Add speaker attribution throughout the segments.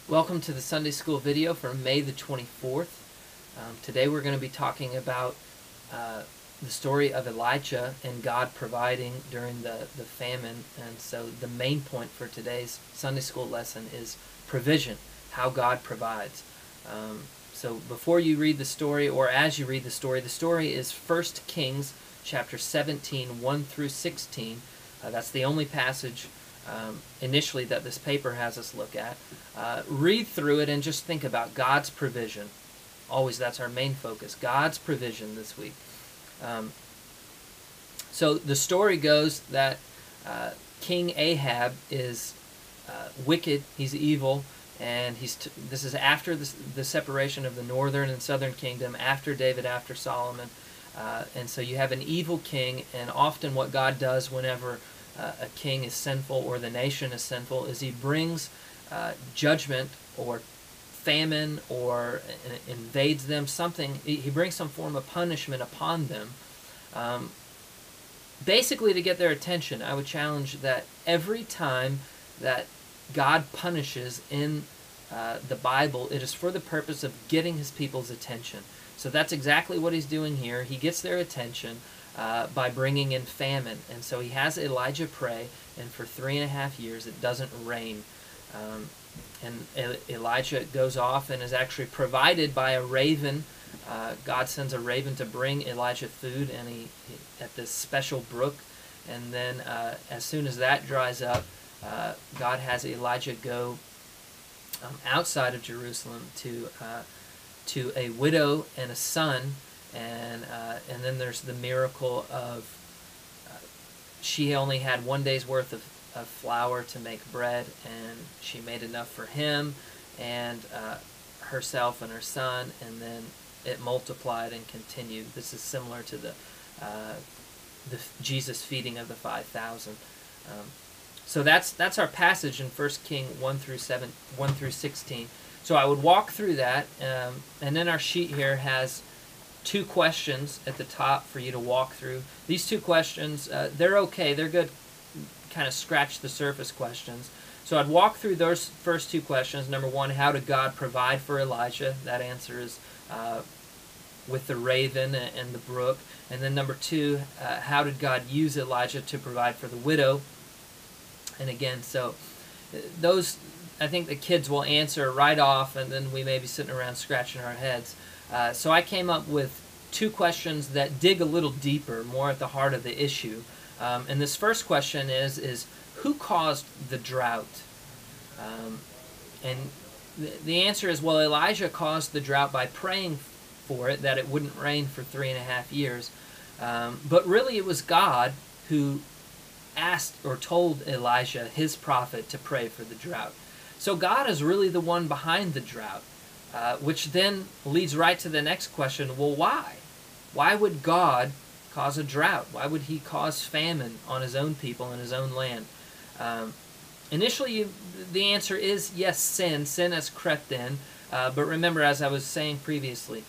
Speaker 1: Welcome to the Sunday School video for May the 24th. Today we're going to be talking about the story of Elijah and God providing during the famine. And so the main point for today's Sunday School lesson is provision, how God provides. So before you read the story, or as you read the story is 1 Kings chapter 17, 1 through 16. That's the only passage initially that this paper has us look at. Read through it and just think about God's provision. Always, that's our main focus, God's provision this week. So the story goes that King Ahab is wicked, he's evil, and this is after the separation of the northern and southern kingdom, after David, after Solomon. And so you have an evil king, and often what God does whenever a king is sinful or the nation is sinful is he brings judgment or famine or invades them, something. He brings some form of punishment upon them, basically to get their attention. I would challenge that every time that God punishes in the Bible, it is for the purpose of getting his people's attention. So that's exactly what he's doing here. He gets their attention by bringing in famine. And so he has Elijah pray, and for 3.5 years it doesn't rain. And Elijah goes off and is actually provided by a raven. God sends a raven to bring Elijah food, and he at this special brook. And then as soon as that dries up, God has Elijah go outside of Jerusalem to a widow and a son. And then there's the miracle of she only had 1 day's worth of flour to make bread, and she made enough for him and herself and her son, and then it multiplied and continued. This is similar to the Jesus feeding of the 5,000. So that's our passage in 1 King 1 through 16. So I would walk through that, and then our sheet here has 2 questions at the top for you to walk through. These 2 questions, they're okay. They're good, kind of scratch the surface questions. So I'd walk through those first 2 questions. Number 1, how did God provide for Elijah? That answer is with the raven and the brook. And then number 2, how did God use Elijah to provide for the widow? And again, so those, I think the kids will answer right off, and then we may be sitting around scratching our heads. So I came up with 2 questions that dig a little deeper, more at the heart of the issue. And this first question is who caused the drought? And the answer is, well, Elijah caused the drought by praying for it, that it wouldn't rain for 3.5 years. But really it was God who asked or told Elijah, his prophet, to pray for the drought. So God is really the one behind the drought. Which then leads right to the next question, well, why? Why would God cause a drought? Why would he cause famine on his own people in his own land? Initially, the answer is yes, sin. Sin has crept in. But remember, as I was saying previously,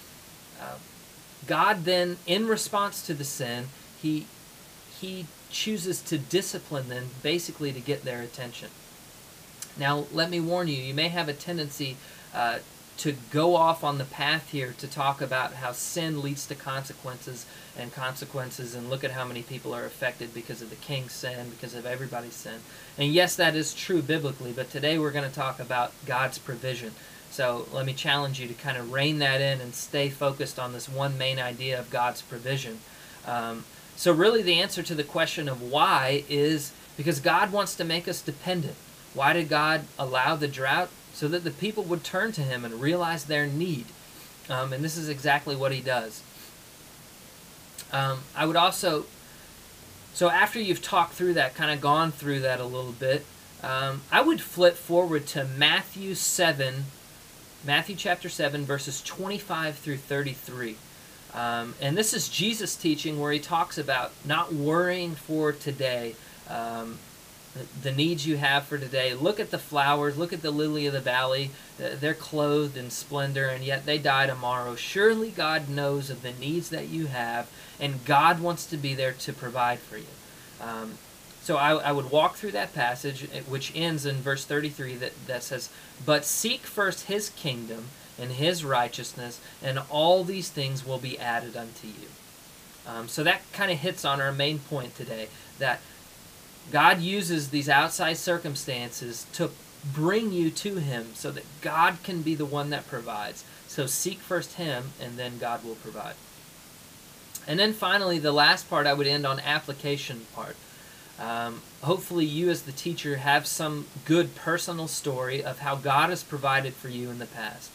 Speaker 1: God then, in response to the sin, he chooses to discipline them, basically to get their attention. Now, let me warn you, you may have a tendency to go off on the path here to talk about how sin leads to consequences, and look at how many people are affected because of the king's sin, because of everybody's sin. And yes, that is true biblically, but today we're going to talk about God's provision. So let me challenge you to kind of rein that in and stay focused on this one main idea of God's provision. So really the answer to the question of why is because God wants to make us dependent. Why did God allow the drought? So that the people would turn to him and realize their need. And this is exactly what he does. I would also, so after you've talked through that, kind of gone through that a little bit, I would flip forward to Matthew chapter 7, verses 25 through 33. And this is Jesus' teaching where he talks about not worrying for today, the needs you have for today. Look at the flowers, look at the lily of the valley. They're clothed in splendor, and yet they die tomorrow. Surely God knows of the needs that you have, and God wants to be there to provide for you. So I would walk through that passage, which ends in verse 33, that says, "But seek first his kingdom and his righteousness, and all these things will be added unto you." So that kind of hits on our main point today, that God uses these outside circumstances to bring you to him so that God can be the one that provides. So seek first him, and then God will provide. And then finally, the last part, I would end on application part. Hopefully you as the teacher have some good personal story of how God has provided for you in the past.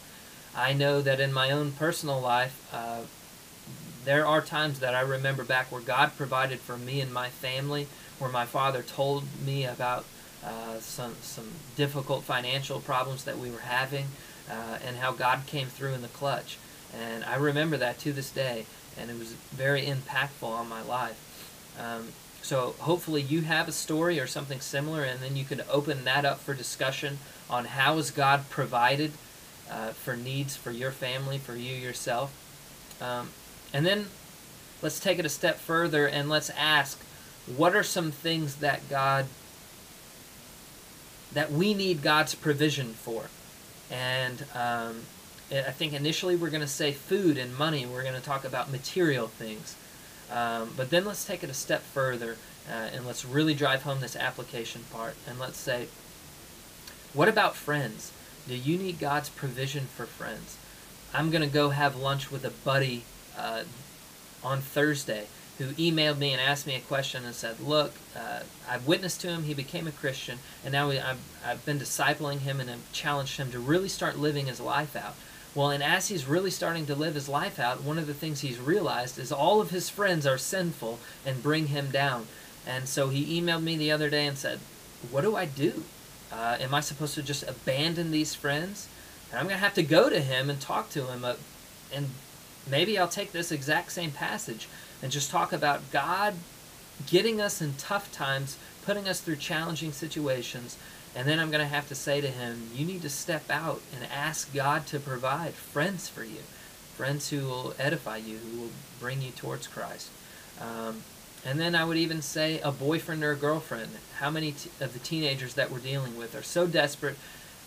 Speaker 1: I know that in my own personal life, there are times that I remember back where God provided for me and my family, where my father told me about some difficult financial problems that we were having, and how God came through in the clutch. And I remember that to this day, and it was very impactful on my life. So hopefully you have a story or something similar, and then you can open that up for discussion on how has God provided for needs for your family, for you yourself. And then let's take it a step further and let's ask, what are some things that we need God's provision for? And I think initially we're going to say food and money. We're going to talk about material things. But then let's take it a step further, and let's really drive home this application part. And let's say, what about friends? Do you need God's provision for friends? I'm going to go have lunch with a buddy on Thursday who emailed me and asked me a question and said, look, I've witnessed to him, he became a Christian, and now I've been discipling him and have challenged him to really start living his life out. Well, and as he's really starting to live his life out, one of the things he's realized is all of his friends are sinful and bring him down. And so he emailed me the other day and said, what do I do? Am I supposed to just abandon these friends? And I'm going to have to go to him and talk to him. And maybe I'll take this exact same passage and just talk about God getting us in tough times, putting us through challenging situations. And then I'm going to have to say to him, you need to step out and ask God to provide friends for you, friends who will edify you, who will bring you towards Christ. And then I would even say a boyfriend or a girlfriend. How many of the teenagers that we're dealing with are so desperate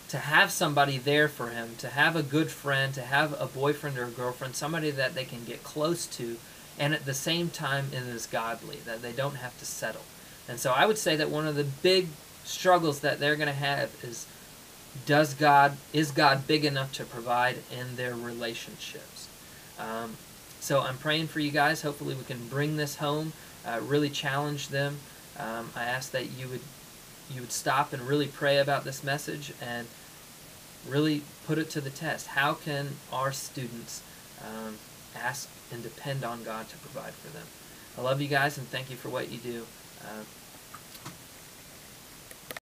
Speaker 1: to have somebody there for him, to have a good friend, to have a boyfriend or a girlfriend, somebody that they can get close to, and at the same time it is godly, that they don't have to settle. And so I would say that one of the big struggles that they're going to have is God big enough to provide in their relationships? So I'm praying for you guys. Hopefully we can bring this home, really challenge them. I ask that you would stop and really pray about this message and really put it to the test. How can our students ask and depend on God to provide for them? I love you guys and thank you for what you do.